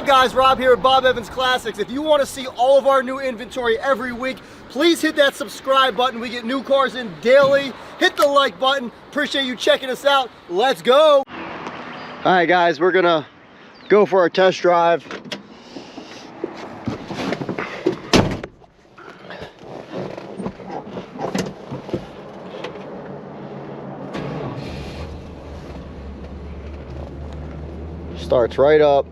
up, guys? Rob here at Bob Evans Classics. If you want to see all of our new inventory every week, please hit that subscribe button. We get new cars in daily. Hit the like button. Appreciate you checking us out. Let's go. All right, guys, we're gonna go for our test drive. Starts right up.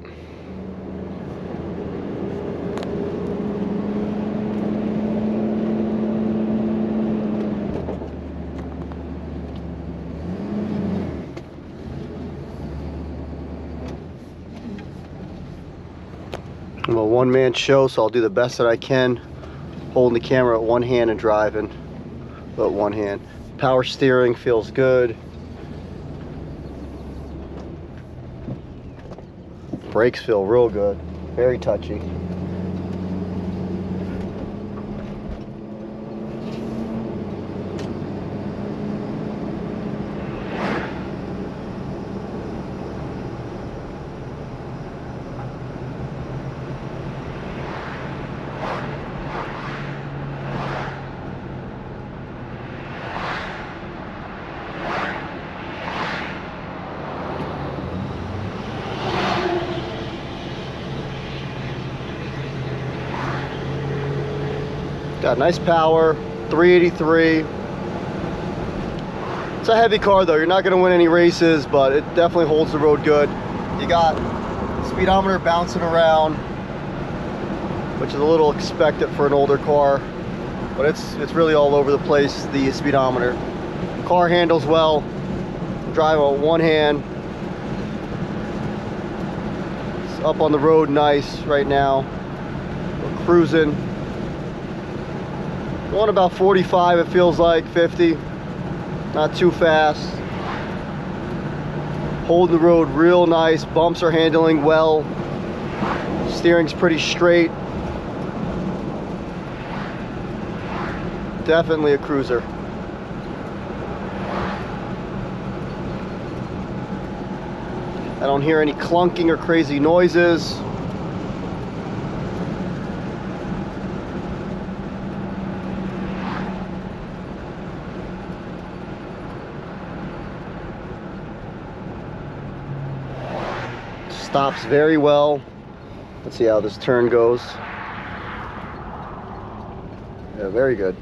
I'm a one-man show, so I'll do the best that I can, holding the camera at one hand and driving with one hand. Power steering feels good. Brakes feel real good, very touchy. Got nice power, 383. It's a heavy car though. You're not going to win any races, but it definitely holds the road good. You got speedometer bouncing around, which is a little expected for an older car, but it's really all over the place, the speedometer. Car handles well. Drive on one hand. It's up on the road nice right now. We're cruising. Going about 45, it feels like 50, not too fast. Holding the road real nice, bumps are handling well, steering's pretty straight. Definitely a cruiser. I don't hear any clunking or crazy noises. Stops very well. Let's see how this turn goes. Yeah, very good.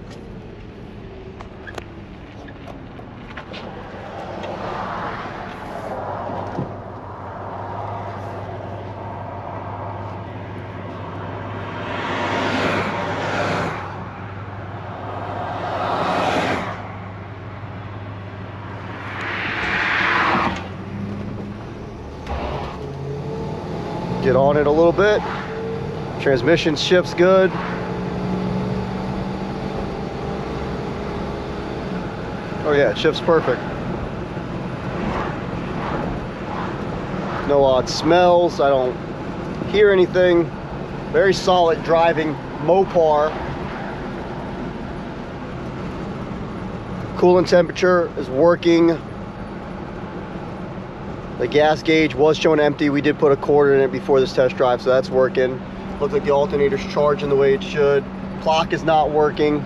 Get on it a little bit. Transmission shifts good. Oh yeah, it shifts perfect. No odd smells. I don't hear anything. Very solid driving Mopar. Coolant temperature is working. The gas gauge was showing empty. We did put a quarter in it before this test drive, so that's working. Looks like the alternator's charging the way it should. Clock is not working.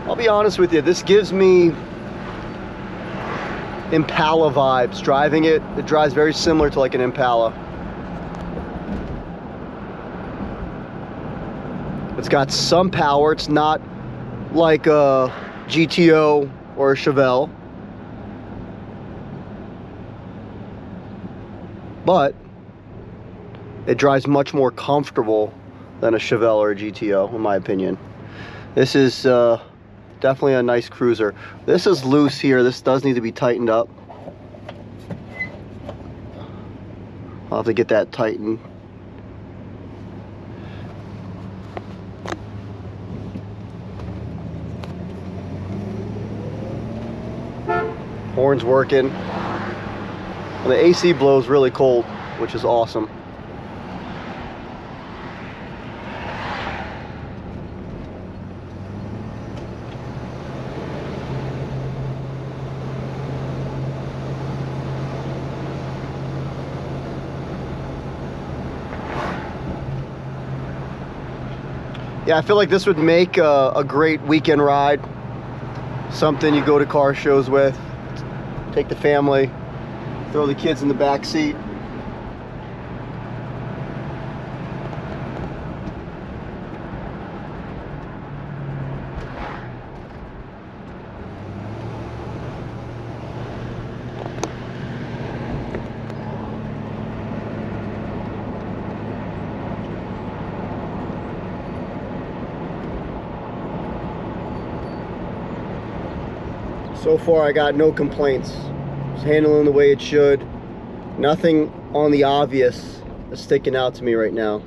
I'll be honest with you, this gives me Impala vibes. Driving it, it drives very similar to like an Impala. It's got some power. It's not like a GTO or a Chevelle, but it drives much more comfortable than a Chevelle or a GTO, in my opinion. This is definitely a nice cruiser. This is loose here. This does need to be tightened up. I'll have to get that tightened. Horn's working. And the AC blows really cold, which is awesome. Yeah, I feel like this would make a great weekend ride. Something you go to car shows with, take the family, throw the kids in the back seat. So far I got no complaints. It's handling the way it should. Nothing on the obvious is sticking out to me right now.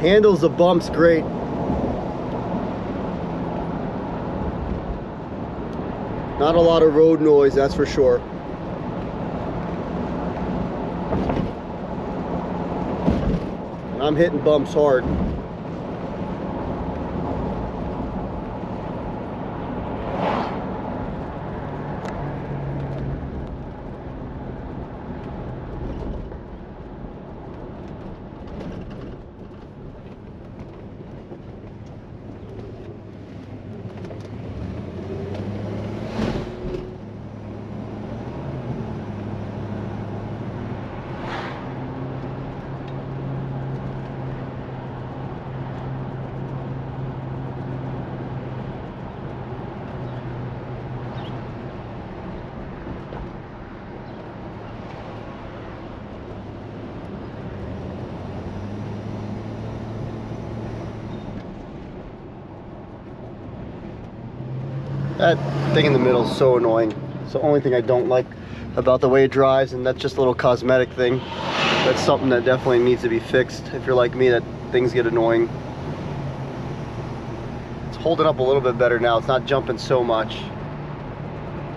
Handles the bumps great. Not a lot of road noise, that's for sure. And I'm hitting bumps hard. That thing in the middle is so annoying. It's the only thing I don't like about the way it drives, and that's just a little cosmetic thing. That's something that definitely needs to be fixed. If you're like me, that things get annoying. It's holding up a little bit better now. It's not jumping so much.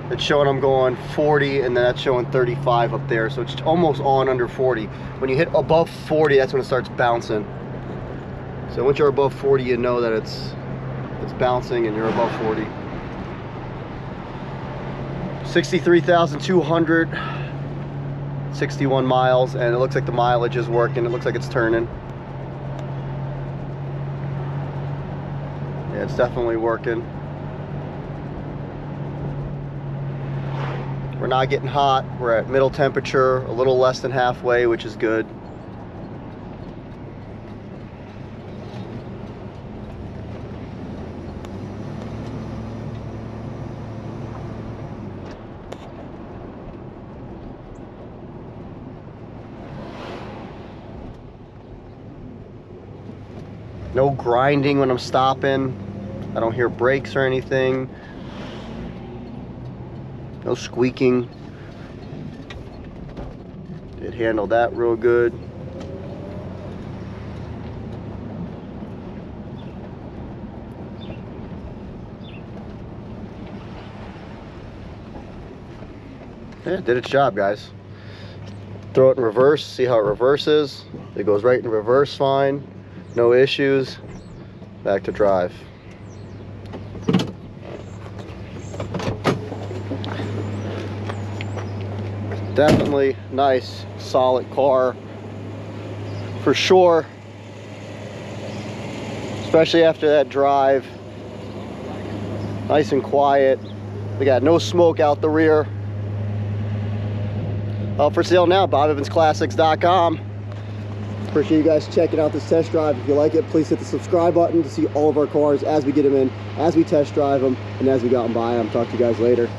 It's showing I'm going 40, and then that's showing 35 up there, so it's almost on under 40. When you hit above 40, that's when it starts bouncing. So once you're above 40, you know that it's bouncing and you're above 40. 63,200, 61 miles, and it looks like the mileage is working. It looks like it's turning. Yeah, it's definitely working. We're not getting hot. We're at middle temperature, a little less than halfway, which is good. No grinding when I'm stopping. I don't hear brakes or anything. No squeaking. It handled that real good. Yeah, it did its job, guys. Throw it in reverse, see how it reverses. It goes right in reverse fine. No issues. Back to drive. Definitely nice, solid car for sure. Especially after that drive. Nice and quiet. We got no smoke out the rear. Up for sale now, BobEvansClassics.com. Appreciate you guys checking out this test drive. If you like it, please hit the subscribe button to see all of our cars as we get them in, as we test drive them, and as we go out and buy them. Talk to you guys later.